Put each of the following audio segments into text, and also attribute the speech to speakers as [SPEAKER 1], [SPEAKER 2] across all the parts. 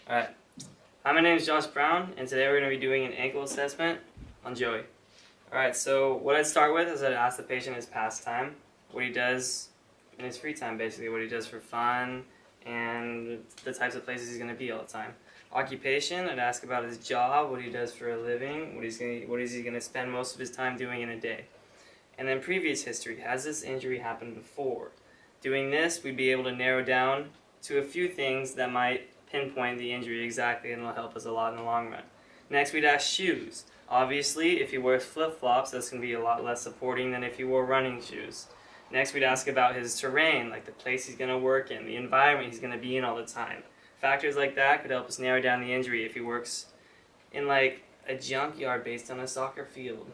[SPEAKER 1] Alright, hi, my name is Josh Brown, and today we're going to be doing an ankle assessment on Joey. Alright, so what I'd start with is I'd ask the patient his pastime, what he does in his free time, basically, what he does for fun, and the types of places he's going to be all the time. Occupation, I'd ask about his job, what he does for a living, what is he going to spend most of his time doing in a day. And then previous history, has this injury happened before? Doing this, we'd be able to narrow down to a few things that might pinpoint the injury exactly, and it'll help us a lot in the long run. Next, we'd ask shoes. Obviously, if he wears flip-flops, that's going to be a lot less supporting than if he wore running shoes. Next, we'd ask about his terrain, like the place he's going to work in, the environment he's going to be in all the time. Factors like that could help us narrow down the injury if he works in like a junkyard based on a soccer field.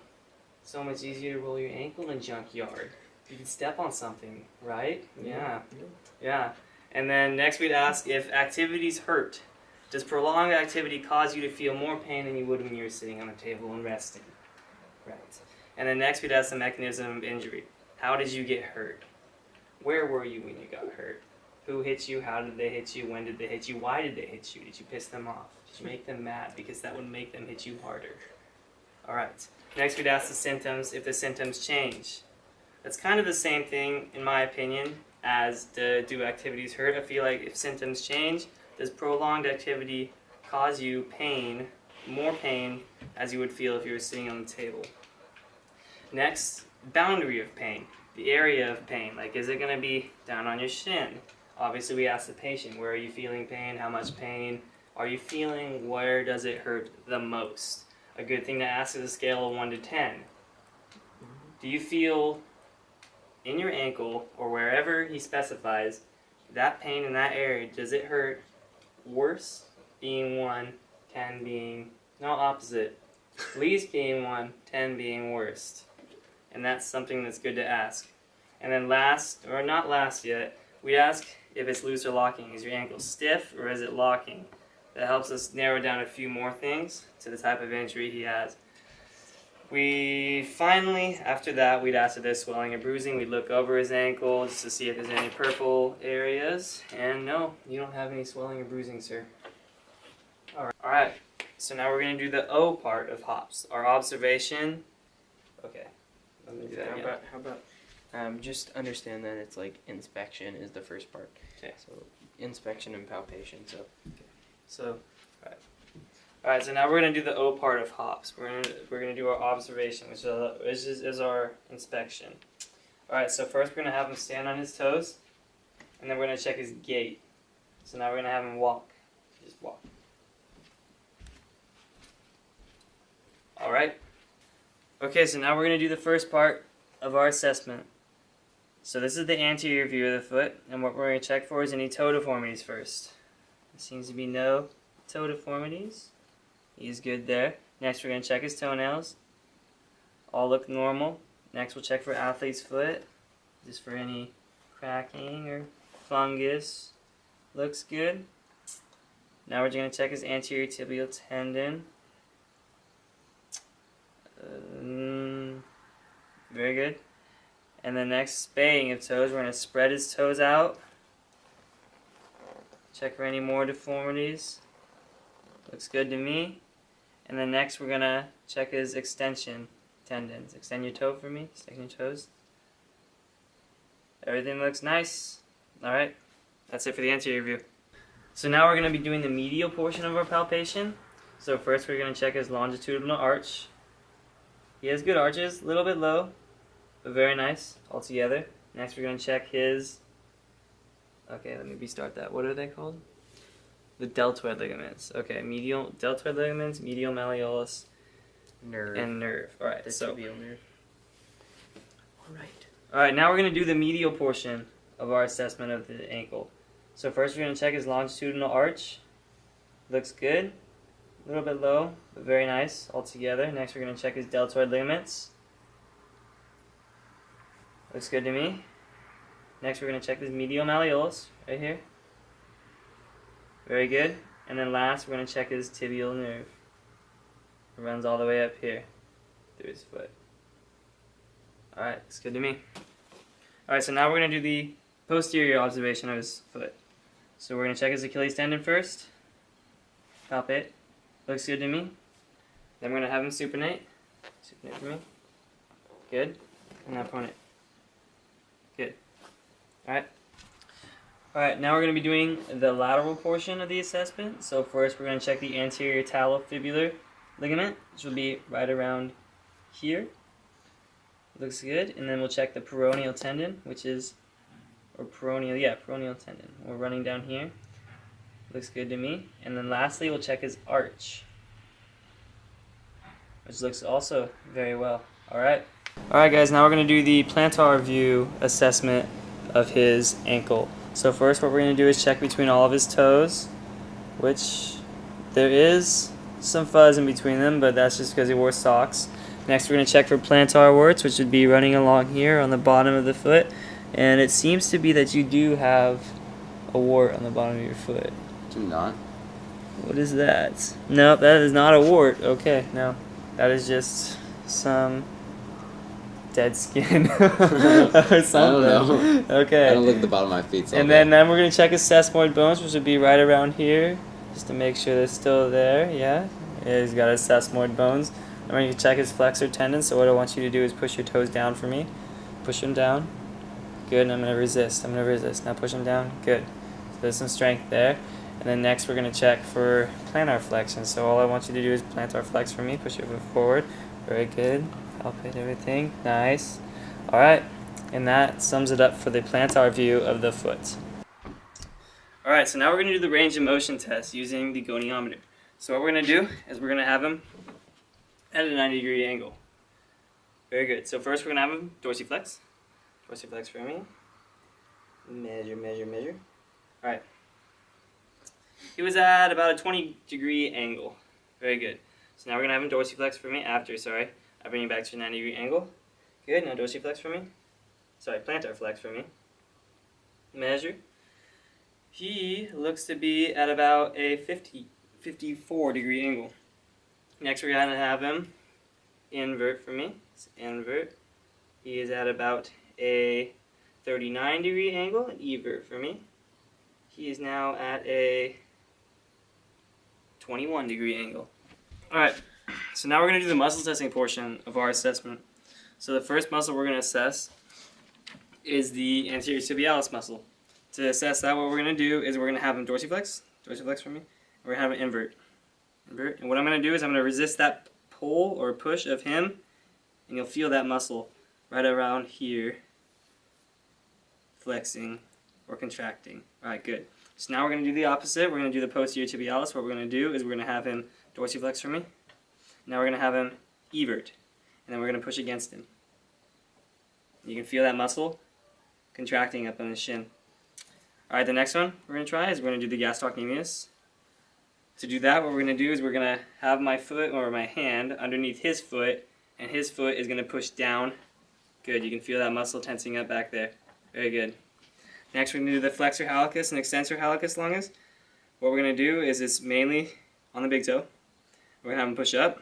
[SPEAKER 1] So much easier to roll your ankle in junkyard. You can step on something, right? Yeah. And then next we'd ask if activities hurt. Does prolonged activity cause you to feel more pain than you would when you were sitting on a table and resting? Right. And then next we'd ask the mechanism of injury. How did you get hurt? Where were you when you got hurt? Who hit you? How did they hit you? When did they hit you? Why did they hit you? Did you piss them off? Did you make them mad? Because that would make them hit you harder. Alright. Next we'd ask the symptoms, if the symptoms change. That's kind of the same thing, in my opinion, as do activities hurt. I feel like if symptoms change, does prolonged activity cause you pain, more pain, as you would feel if you were sitting on the table? Next, boundary of pain, the area of pain. Like, is it going to be down on your shin? Obviously, we ask the patient, where are you feeling pain? How much pain are you feeling? Where does it hurt the most? A good thing to ask is a scale of 1 to 10. Do you feel in your ankle, or wherever he specifies, that pain in that area, does it hurt worse being 1, 10 being, no, opposite, least being 1, 10 being worst? And that's something that's good to ask. And then last, or not last yet, we ask if it's loose or locking. Is your ankle stiff or is it locking? That helps us narrow down a few more things to the type of injury he has. We finally, after that, we'd ask if there's swelling or bruising. We'd look over his ankle just to see if there's any purple areas. And no, you don't have any swelling or bruising, sir. Alright, so now we're going to do the O part of HOPS. Our observation. Okay, let me do that again.
[SPEAKER 2] How about just understand that it's like inspection is the first part.
[SPEAKER 1] Okay.
[SPEAKER 2] So inspection and palpation.
[SPEAKER 1] So, alright, so now we're going to do the O part of HOPS. We're going to do our observation, which is our inspection. Alright, so first we're going to have him stand on his toes, and then we're going to check his gait. So now we're going to have him walk. Just walk. Alright. Okay, so now we're going to do the first part of our assessment. So this is the anterior view of the foot, and what we're going to check for is any toe deformities first. There seems to be no toe deformities. He's good there. Next we're going to check his toenails. All look normal. Next we'll check for athlete's foot, just for any cracking or fungus. Looks good. Now we're going to check his anterior tibial tendon. Very good. And then next, spaying of toes. We're going to spread his toes out. Check for any more deformities. Looks good to me. And then next we're going to check his extension tendons. Extend your toe for me. Extend your toes. Everything looks nice. Alright, that's it for the anterior view. So now we're going to be doing the medial portion of our palpation. So first we're going to check his longitudinal arch. He has good arches, a little bit low, but very nice altogether. Next we're going to check his, okay, let me restart that. What are they called? The deltoid ligaments. Okay, medial deltoid ligaments, medial malleolus,
[SPEAKER 2] Nerve.
[SPEAKER 1] and nerve. Alright,
[SPEAKER 2] The
[SPEAKER 1] so.
[SPEAKER 2] tibial nerve.
[SPEAKER 1] Alright, now we're going to do the medial portion of our assessment of the ankle. So first we're going to check his longitudinal arch. Looks good. A little bit low, but very nice altogether. Next we're going to check his deltoid ligaments. Looks good to me. Next we're going to check his medial malleolus, right here. Very good. And then last we're going to check his tibial nerve. It runs all the way up here through his foot. Alright, looks good to me. Alright, so now we're going to do the posterior observation of his foot. So we're going to check his Achilles tendon first. Palpate. Looks good to me. Then we're going to have him supinate. Supinate for me. Good. And now pronate. Good. Alright. Alright, now we're going to be doing the lateral portion of the assessment. So first we're going to check the anterior talofibular ligament, which will be right around here. Looks good. And then we'll check the peroneal tendon, which is, or peroneal, yeah, peroneal tendon. We're running down here. Looks good to me. And then lastly, we'll check his arch, which looks also very well. Alright. Alright guys, now we're going to do the plantar view assessment of his ankle. So first what we're going to do is check between all of his toes, which there is some fuzz in between them, but that's just because he wore socks. Next we're going to check for plantar warts, which would be running along here on the bottom of the foot. And it seems to be that you do have a wart on the bottom of your foot.
[SPEAKER 3] Do not.
[SPEAKER 1] What is that? Nope, that is not a wart. Okay, no. That is just some dead skin or something.
[SPEAKER 3] I don't know.
[SPEAKER 1] Okay.
[SPEAKER 3] I don't look at the bottom of my feet. So
[SPEAKER 1] And then we're going to check his sesamoid bones, which would be right around here, just to make sure they're still there. Yeah, he's got his sesamoid bones. I'm going to check his flexor tendon, so what I want you to do is push your toes down for me. Push them down. Good, and I'm going to resist. Now push them down. Good. So there's some strength there. And then next we're going to check for plantar flexion. So all I want you to do is plantar flex for me. Push your foot forward. Very good. Palpate everything. Nice. Alright. And that sums it up for the plantar view of the foot. Alright, so now we're going to do the range of motion test using the goniometer. So what we're going to do is we're going to have him at a 90-degree angle. Very good. So first we're going to have him dorsiflex. Dorsiflex for me. Measure, measure, measure. Alright. He was at about a 20-degree angle. Very good. So now we're going to have him dorsiflex for me after, sorry. I bring you back to a 90-degree angle. Good, now dorsiflex for me. Sorry, plantar flex for me. Measure. He looks to be at about a 54-degree angle. Next we're going to have him invert for me. Invert. He is at about a 39-degree angle. And evert for me. He is now at a 21-degree angle. Alright, so now we're going to do the muscle testing portion of our assessment. So the first muscle we're going to assess is the anterior tibialis muscle. To assess that, what we're going to do is we're going to have him dorsiflex for me, and we're going to have him invert. And what I'm going to do is I'm going to resist that pull or push of him, and you'll feel that muscle right around here flexing or contracting. Alright, good. So now we're going to do the opposite. We're going to do the posterior tibialis. What we're going to do is we're going to have him dorsiflex for me. Now we're going to have him evert, and then we're going to push against him. You can feel that muscle contracting up on his shin. Alright, the next one we're going to try is we're going to do the gastrocnemius. To do that, what we're going to do is we're going to have my foot or my hand underneath his foot, and his foot is going to push down. Good, you can feel that muscle tensing up back there. Very good. Next, we're going to do the flexor hallucis and extensor hallucis longus. What we're going to do is it's mainly on the big toe. We're going to have him push up,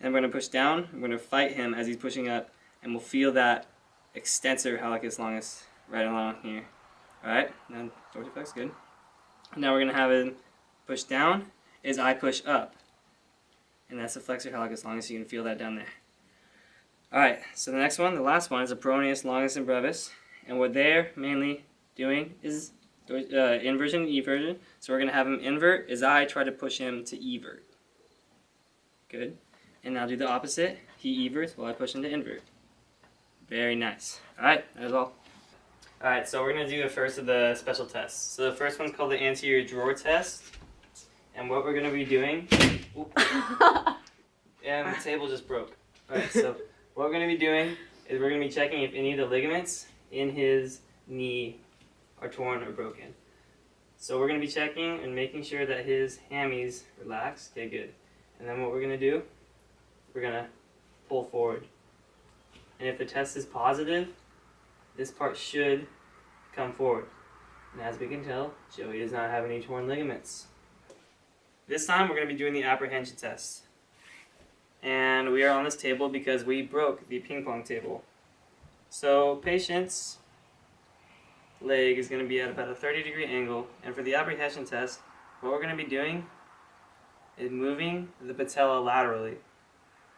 [SPEAKER 1] and we're going to push down. We're going to fight him as he's pushing up, and we'll feel that extensor hallucis longus right along here. Alright, now dorsiflex, good. Now we're going to have him push down as I push up. And that's the flexor hallucis longus, you can feel that down there. Alright, so the next one, the last one, is a peroneus longus and brevis. And what they're mainly doing is inversion and eversion. So we're going to have him invert as I try to push him to evert. Good. And now do the opposite. He everts while I push him to invert. Very nice. Alright, that is all. Alright, so we're going to do the first of the special tests. So the first one's called the anterior drawer test. And what we're going to be doing... and the table just broke. Alright, so what we're going to be doing is we're going to be checking if any of the ligaments in his knee are torn or broken. So we're going to be checking and making sure that his hammies relax. Okay, good. And then what we're going to do, we're going to pull forward. And if the test is positive, this part should come forward. And as we can tell, Joey does not have any torn ligaments. This time we're going to be doing the apprehension test. And we are on this table because we broke the ping pong table. So patient's leg is going to be at about a 30-degree angle. And for the apprehension test, what we're going to be doing is moving the patella laterally.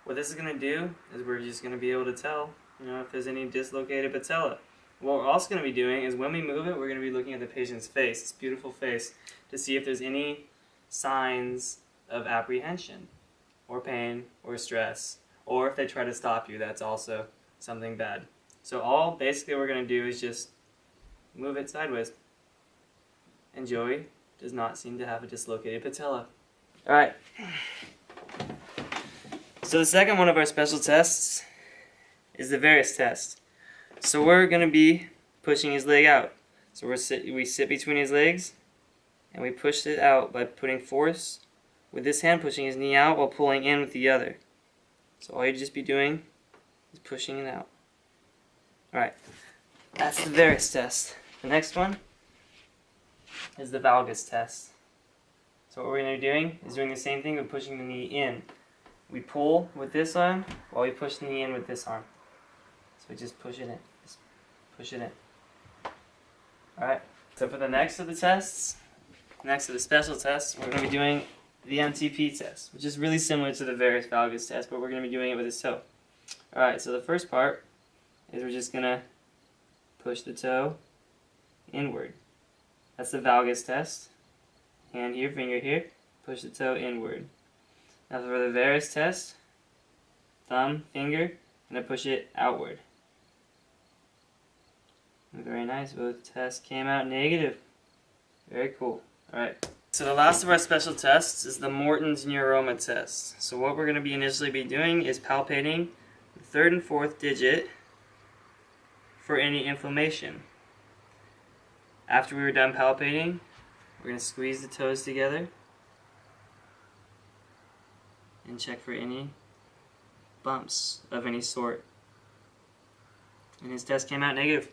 [SPEAKER 1] What this is going to do is we're just going to be able to tell, if there's any dislocated patella. What we're also going to be doing is when we move it, we're going to be looking at the patient's face, this beautiful face, to see if there's any signs of apprehension or pain or stress, or if they try to stop you, that's also something bad. So all basically we're going to do is just move it sideways. And Joey does not seem to have a dislocated patella. Alright. So the second one of our special tests is the Varus test. So we're going to be pushing his leg out. So we sit between his legs and we push it out by putting force with this hand, pushing his knee out while pulling in with the other. So all you just be doing is pushing it out. Alright, that's the Varus test. The next one is the valgus test. So what we're going to be doing is doing the same thing but pushing the knee in. We pull with this arm while we push the knee in with this arm. So we just push it in. Just push it in. Alright, so for the next of the tests, next of the special tests, we're going to be doing the MTP test, which is really similar to the Varus valgus test, but we're going to be doing it with his toe. Alright, so the first part is we're just going to push the toe inward. That's the valgus test. Hand here, finger here, push the toe inward. Now for the Varus test, thumb, finger, and I push it outward. Very nice, both tests came out negative. Very cool. Alright. So the last of our special tests is the Morton's neuroma test. So what we're going to be initially doing is palpating the third and fourth digit for any inflammation. After we were done palpating, we're going to squeeze the toes together and check for any bumps of any sort. And his test came out negative.